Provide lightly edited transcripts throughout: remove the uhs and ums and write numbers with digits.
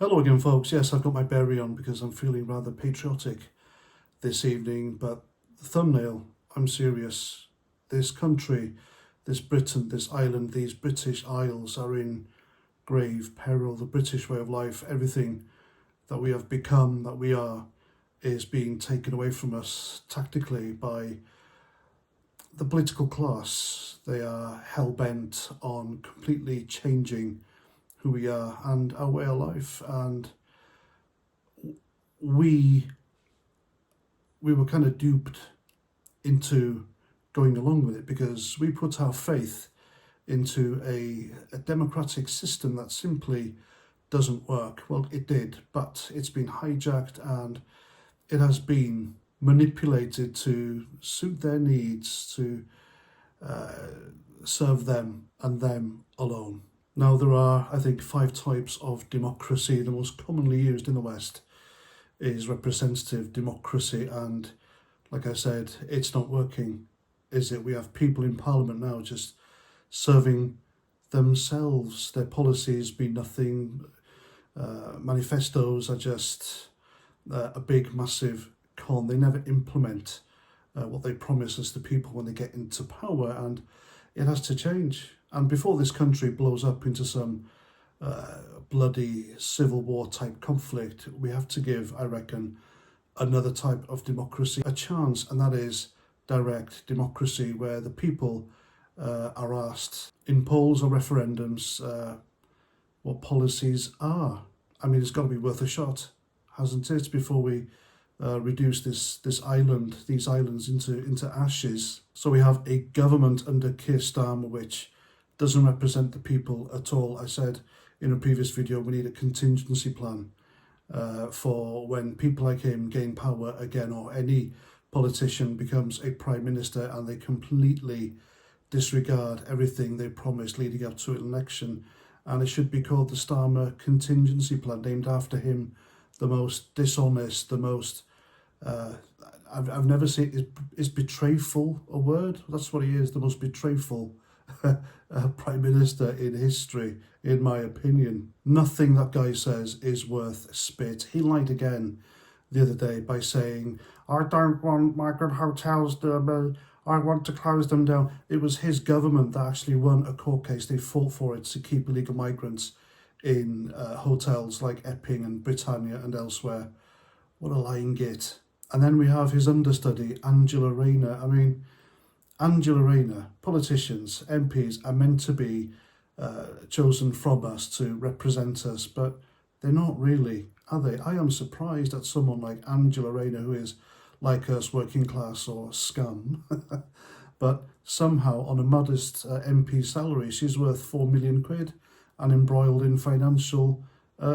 Hello again, folks. Yes, I've got my berry on because I'm feeling rather patriotic this evening, but the thumbnail, I'm serious. This country, this Britain, this island, these British Isles are in grave peril. The British way of life, everything that we have become, that we are, is being taken away from us tactically by the political class. They are hell-bent on completely changing who we are and our way of life, and we were kind of duped into going along with it because we put our faith into a democratic system that simply doesn't work. Well, it did, but it's been hijacked and it has been manipulated to suit their needs, to serve them and them alone. Now, there are, I think, 5 types of democracy. The most commonly used in the West is representative democracy, and like I said, it's not working, is it? We have people in Parliament now just serving themselves. Their policies mean nothing. Manifestos are just a big, massive con. They never implement what they promise us the people when they get into power, and it has to change. And before this country blows up into some bloody civil war type conflict, we have to give, I reckon, another type of democracy a chance, and that is direct democracy, where the people are asked in polls or referendums what policies are. I mean, it's got to be worth a shot, hasn't it, before we reduce these islands into ashes. So we have a government under Keir Starmer which doesn't represent the people at all. I said in a previous video we need a contingency plan for when people like him gain power again, or any politician becomes a prime minister and they completely disregard everything they promised leading up to an election. And it should be called the Starmer contingency plan, named after him. The most dishonest, the most I've never seen, is betrayful a word? That's what he is, the most betrayful prime minister in history, in my opinion. Nothing that guy says is worth spit. He lied again the other day by saying, I don't want migrant hotels, I want to close them down. It was his government that actually won a court case. They fought for it to keep illegal migrants in hotels like Epping and Britannia and elsewhere. What a lying git. And then we have his understudy, Angela Rayner. I mean, Angela Rayner, politicians, MPs are meant to be chosen from us to represent us, but they're not really, are they? I am surprised that someone like Angela Rayner, who is like us, working class or scum, but somehow on a modest MP salary, she's worth 4 million quid and embroiled in financial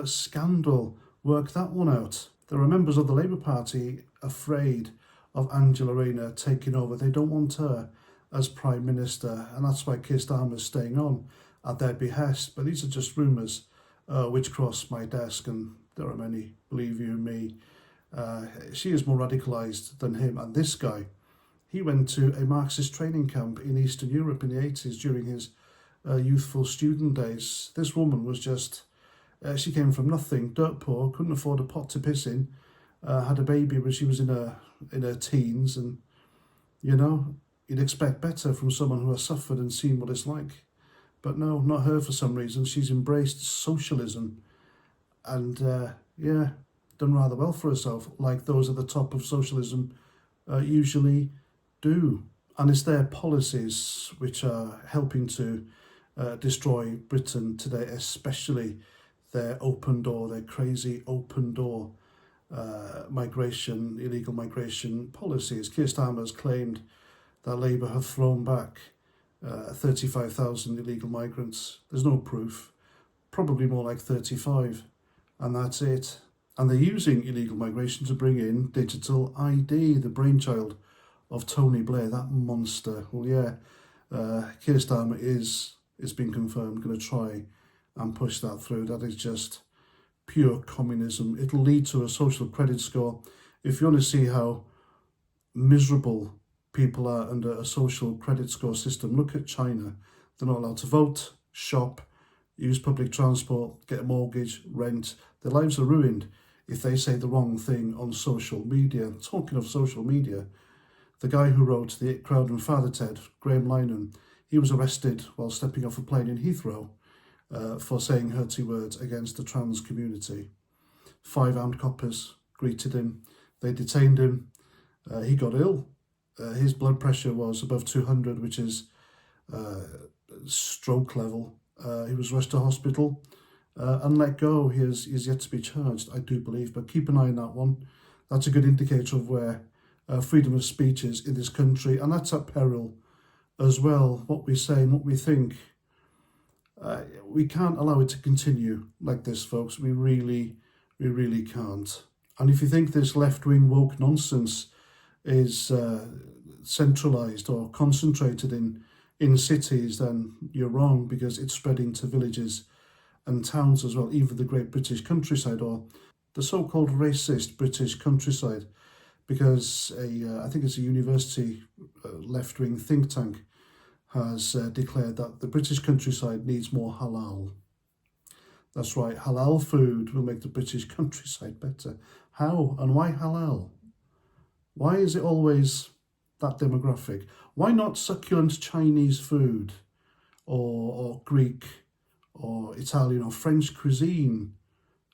scandal. Work that one out. There are members of the Labour Party afraid of Angela Rayner taking over. They don't want her as Prime Minister, and that's why Keir Starmer is staying on at their behest. But these are just rumours which cross my desk, and there are many, believe you me. She is more radicalised than him. And this guy, he went to a Marxist training camp in Eastern Europe in the 80s during his youthful student days. This woman was just, she came from nothing, dirt poor, couldn't afford a pot to piss in, had a baby when she was in her teens, and you know, you'd expect better from someone who has suffered and seen what it's like. But no, not her for some reason. She's embraced socialism and yeah, done rather well for herself, like those at the top of socialism usually do. And it's their policies which are helping to destroy Britain today, especially their open door, their crazy open door illegal migration policies. Keir Starmer has claimed that Labour have thrown back 35,000 illegal migrants. There's no proof, probably more like 35, and that's it. And they're using illegal migration to bring in digital ID, the brainchild of Tony Blair, that monster. Well, yeah, Keir Starmer it's been confirmed, going to try and push that through. That is just pure communism. It'll lead to a social credit score. If you want to see how miserable people are under a social credit score system, look at China. They're not allowed to vote, shop, use public transport, get a mortgage, rent. Their lives are ruined if they say the wrong thing on social media. Talking of social media, the guy who wrote The It Crowd and Father Ted, Graham Linehan, he was arrested while stepping off a plane in Heathrow for saying hurty words against the trans community. 5 armed coppers greeted him. They detained him. He got ill. His blood pressure was above 200, which is stroke level. He was rushed to hospital and let go. He is yet to be charged, I do believe, but keep an eye on that one. That's a good indicator of where freedom of speech is in this country, and that's at peril as well. What we say and what we think, we can't allow it to continue like this, folks. We really can't. And if you think this left-wing woke nonsense is centralised or concentrated in cities, then you're wrong, because it's spreading to villages and towns as well, even the great British countryside, or the so-called racist British countryside, because I think it's a university left-wing think tank has declared that the British countryside needs more halal. That's right, halal food will make the British countryside better. How and why halal? Why is it always that demographic? Why not succulent Chinese food or Greek or Italian or French cuisine?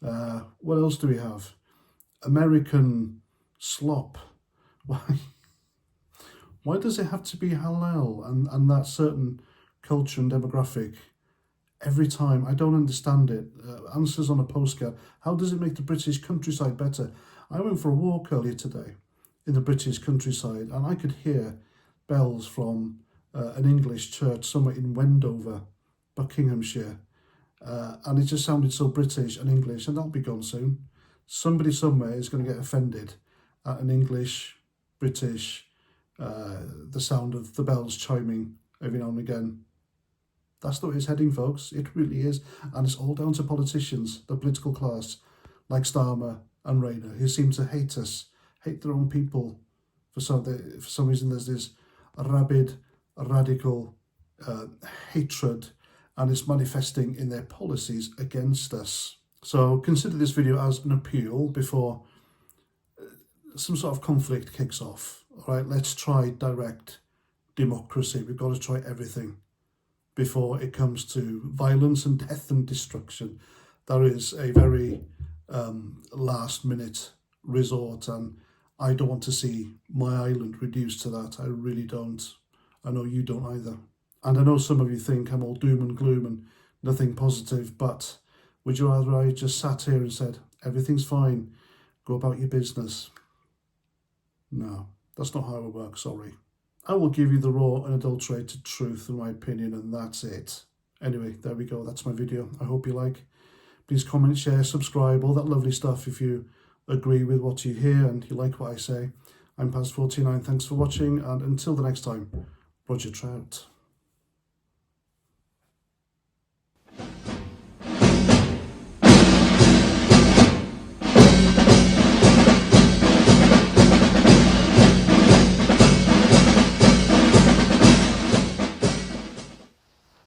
What else do we have? American slop. Why does it have to be halal and that certain culture and demographic every time? I don't understand it. Answers on a postcard. How does it make the British countryside better? I went for a walk earlier today in the British countryside, and I could hear bells from an English church somewhere in Wendover, Buckinghamshire, and it just sounded so British and English, and that'll be gone soon. Somebody somewhere is going to get offended at an English, British, the sound of the bells chiming every now and again. That's the way it's heading, folks. It really is. And it's all down to politicians, the political class, like Starmer and Rayner, who seem to hate us, hate their own people. For some reason, there's this rabid, radical hatred, and it's manifesting in their policies against us. So consider this video as an appeal before some sort of conflict kicks off. All right, let's try direct democracy. We've got to try everything before it comes to violence and death and destruction. That is a very last minute resort, and I don't want to see my island reduced to that. I really don't. I know you don't either. And I know some of you think I'm all doom and gloom and nothing positive, but would you rather I just sat here and said, everything's fine, go about your business? No, that's not how it works, sorry. I will give you the raw, unadulterated truth in my opinion, and that's it. Anyway, there we go. That's my video. I hope you like. Please comment, share, subscribe, all that lovely stuff if you agree with what you hear and you like what I say. I'm Past 49. Thanks for watching, and until the next time, Roger Trout.